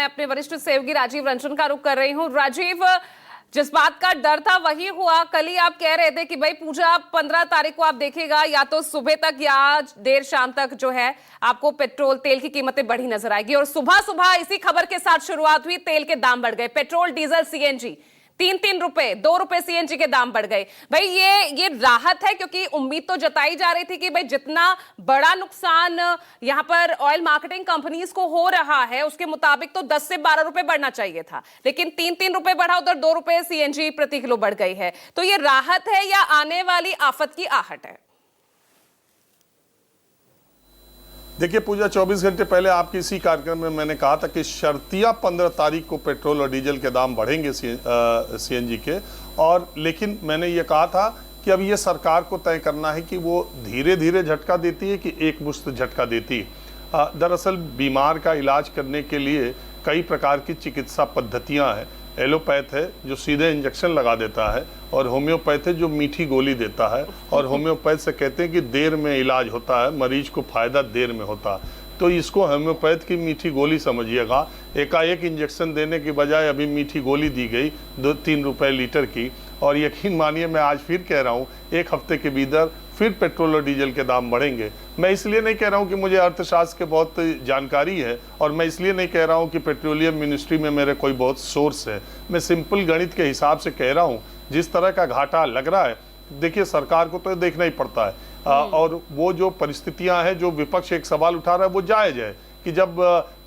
मैं अपने वरिष्ठ सहयोगी राजीव रंजन का रुख कर रही हूं। राजीव, जिस बात का डर था वही हुआ। कल ही आप कह रहे थे कि भाई पूजा 15 तारीख को आप देखिएगा, या तो सुबह तक या देर शाम तक जो है आपको पेट्रोल तेल की कीमतें बढ़ी नजर आएगी। और सुबह सुबह इसी खबर के साथ शुरुआत हुई, तेल के दाम बढ़ गए। पेट्रोल, डीजल, सीएनजी 3-3 रुपए, 2 रुपए सीएनजी के दाम बढ़ गए। भाई ये राहत है, क्योंकि उम्मीद तो जताई जा रही थी कि भाई जितना बड़ा नुकसान यहां पर ऑयल मार्केटिंग कंपनीज को हो रहा है उसके मुताबिक तो 10 से 12 रुपए बढ़ना चाहिए था, लेकिन 3-3 रुपए बढ़ा, उधर 2 रुपए सीएनजी प्रति किलो बढ़ गई है। तो ये राहत है या आने वाली आफत की आहट है? देखिए पूजा, 24 घंटे पहले आपके इसी कार्यक्रम में मैंने कहा था कि शर्तिया 15 तारीख को पेट्रोल और डीजल के दाम बढ़ेंगे सीएनजी के। और लेकिन मैंने ये कहा था कि अब ये सरकार को तय करना है कि वो धीरे धीरे झटका देती है कि एक मुश्त झटका देती है। दरअसल बीमार का इलाज करने के लिए कई प्रकार की चिकित्सा पद्धतियाँ हैं। एलोपैथ है जो सीधे इंजेक्शन लगा देता है, और होम्योपैथ है जो मीठी गोली देता है। और होम्योपैथ से कहते हैं कि देर में इलाज होता है, मरीज को फायदा देर में होता है। तो इसको होम्योपैथ की मीठी गोली समझिएगा। एकाएक इंजेक्शन देने की बजाय अभी मीठी गोली दी गई 2-3 रुपए लीटर की। और यकीन मानिए, मैं आज फिर कह रहा हूँ, एक हफ्ते के भीतर फिर पेट्रोल और डीजल के दाम बढ़ेंगे। मैं इसलिए नहीं कह रहा हूँ कि मुझे अर्थशास्त्र के बहुत जानकारी है, और मैं इसलिए नहीं कह रहा हूँ कि पेट्रोलियम मिनिस्ट्री में मेरे कोई बहुत सोर्स है। मैं सिंपल गणित के हिसाब से कह रहा हूँ। जिस तरह का घाटा लग रहा है, देखिए सरकार को तो देखना ही पड़ता है। और वो जो परिस्थितियां हैं, जो विपक्ष एक सवाल उठा रहा है, वो जायज है कि जब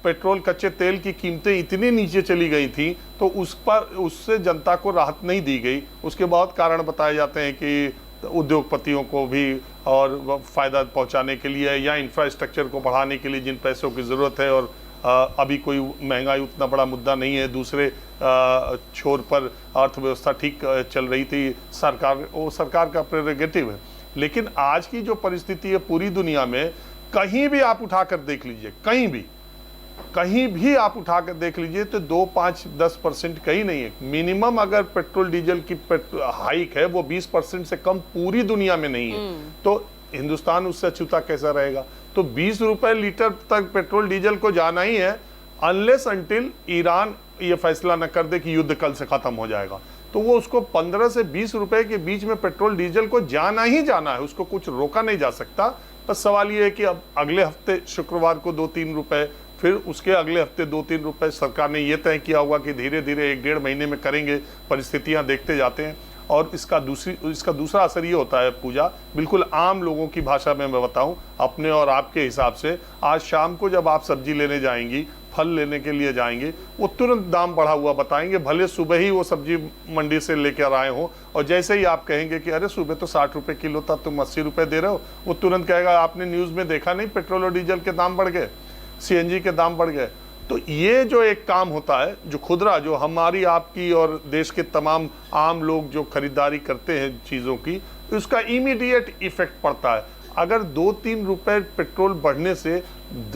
पेट्रोल कच्चे तेल की कीमतें इतनी नीचे चली गई थी तो उससे जनता को राहत नहीं दी गई। उसके बहुत कारण बताए जाते हैं कि उद्योगपतियों को भी और फायदा पहुंचाने के लिए या इंफ्रास्ट्रक्चर को बढ़ाने के लिए जिन पैसों की ज़रूरत है, और अभी कोई महंगाई उतना बड़ा मुद्दा नहीं है। दूसरे छोर पर अर्थव्यवस्था ठीक चल रही थी, सरकार का प्रेरोगेटिव है। लेकिन आज की जो परिस्थिति है पूरी दुनिया में, कहीं भी आप उठाकर देख लीजिए, कहीं भी आप उठाकर देख लीजिए तो 2-5-10% कहीं नहीं है। मिनिमम अगर पेट्रोल डीजल की हाइक है वो 20% से कम पूरी दुनिया में नहीं है। तो हिंदुस्तान उससे अछूता कैसा रहेगा? तो 20 रुपए लीटर तक पेट्रोल डीजल को जाना ही है, अनलेस अनटिल ईरान ये फैसला न कर दे कि युद्ध कल से खत्म हो जाएगा। तो वो उसको 15 से 20 रुपए के बीच में पेट्रोल डीजल को जाना ही जाना है, उसको कुछ रोका नहीं जा सकता। बस सवाल ये है कि अब अगले हफ्ते शुक्रवार को 2-3 रुपए, फिर उसके अगले हफ्ते 2-3 रुपए। सरकार ने ये तय किया हुआ कि धीरे धीरे 1-1.5 महीने में करेंगे, परिस्थितियां देखते जाते हैं। और इसका दूसरा असर ये होता है पूजा, बिल्कुल आम लोगों की भाषा में मैं बताऊं, अपने और आपके हिसाब से, आज शाम को जब आप सब्जी लेने जाएंगी, फल लेने के लिए जाएंगे, वो तुरंत दाम बढ़ा हुआ बताएंगे, भले सुबह ही वो सब्जी मंडी से लेकर आए हो। और जैसे ही आप कहेंगे कि अरे सुबह तो 60 रुपए किलो था, तुम 80 रुपए दे रहे हो, वो तुरंत कहेगा आपने न्यूज़ में देखा नहीं, पेट्रोल और डीजल के दाम बढ़ गए, सीएनजी के दाम बढ़ गए। तो ये जो एक काम होता है, जो खुदरा, जो हमारी आपकी और देश के तमाम आम लोग जो खरीदारी करते हैं चीज़ों की, उसका इमीडिएट इफेक्ट पड़ता है। अगर 2-3 रुपए पेट्रोल बढ़ने से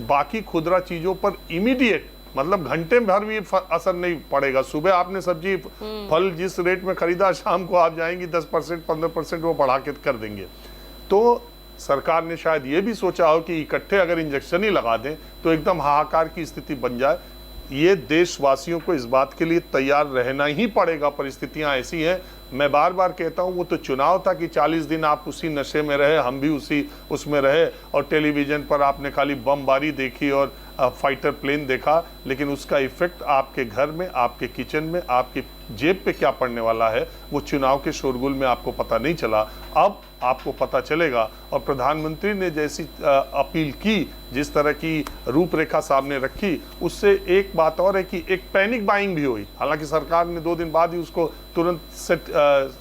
बाकी खुदरा चीज़ों पर इमीडिएट, मतलब घंटे भर भी असर नहीं पड़ेगा। सुबह आपने सब्जी फल जिस रेट में खरीदा, शाम को आप जाएंगी 10% 15% वो बढ़ा के कर देंगे। तो सरकार ने शायद ये भी सोचा हो कि इकट्ठे अगर इंजेक्शन ही लगा दें तो एकदम हाहाकार की स्थिति बन जाए। ये देशवासियों को इस बात के लिए तैयार रहना ही पड़ेगा, परिस्थितियां ऐसी हैं। मैं बार बार कहता हूं, वो तो चुनाव था कि 40 दिन आप उसी नशे में रहे, हम भी उसी उसमें रहे, और टेलीविजन पर आपने खाली बमबारी देखी और फाइटर प्लेन देखा, लेकिन उसका इफेक्ट आपके घर में, आपके किचन में, आपकी जेब पे क्या पड़ने वाला है, वो चुनाव के शोरगुल में आपको पता नहीं चला। अब आपको पता चलेगा। और प्रधानमंत्री ने जैसी अपील की, जिस तरह की रूपरेखा सामने रखी, उससे एक बात और है कि एक पैनिक बाइंग भी हुई। हालांकि सरकार ने 2 दिन बाद ही उसको तुरंत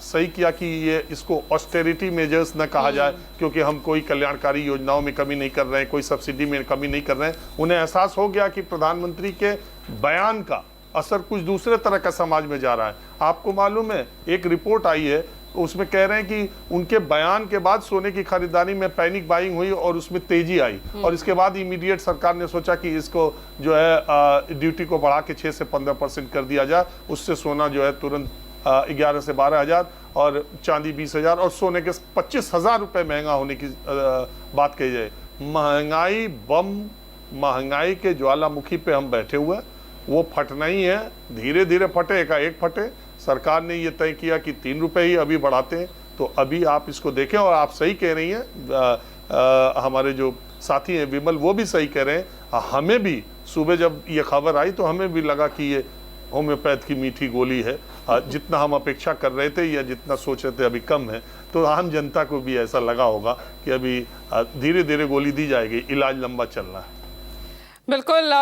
सही किया कि ये इसको ऑस्टेरिटी मेजर्स न कहा जाए, क्योंकि हम कोई कल्याणकारी योजनाओं में कमी नहीं कर रहे हैं, कोई सब्सिडी में कमी नहीं कर रहे हैं। उन्हें एहसास हो गया कि प्रधानमंत्री के बयान का असर कुछ दूसरे तरह का समाज में जा रहा है। आपको मालूम है, एक रिपोर्ट आई है, उसमें कह रहे हैं कि उनके बयान के बाद सोने की खरीदारी में पैनिक बाइंग हुई और उसमें तेजी आई, और इसके बाद इमीडिएट सरकार ने सोचा कि इसको जो है ड्यूटी को बढ़ा के 6 से 15% कर दिया जाए। उससे सोना जो है तुरंत 11 से 12 हज़ार और चांदी 20 हज़ार और सोने के 25 हज़ार रुपये महंगा होने की बात कही जाए। महंगाई के ज्वालामुखी पे हम बैठे हुए हैं। वो फटना ही है, धीरे धीरे फटे, एकाएक फटे। सरकार ने ये तय किया कि 3 रुपए ही अभी बढ़ाते हैं, तो अभी आप इसको देखें। और आप सही कह रही हैं, हमारे जो साथी हैं विमल, वो भी सही कह रहे हैं। हमें भी सुबह जब ये खबर आई तो हमें भी लगा कि ये होम्योपैथ की मीठी गोली है। जितना हम अपेक्षा कर रहे थे या जितना सोच रहे थे अभी कम है, तो आम जनता को भी ऐसा लगा होगा कि अभी धीरे धीरे गोली दी जाएगी, इलाज लंबा चलना है। बिल्कुल।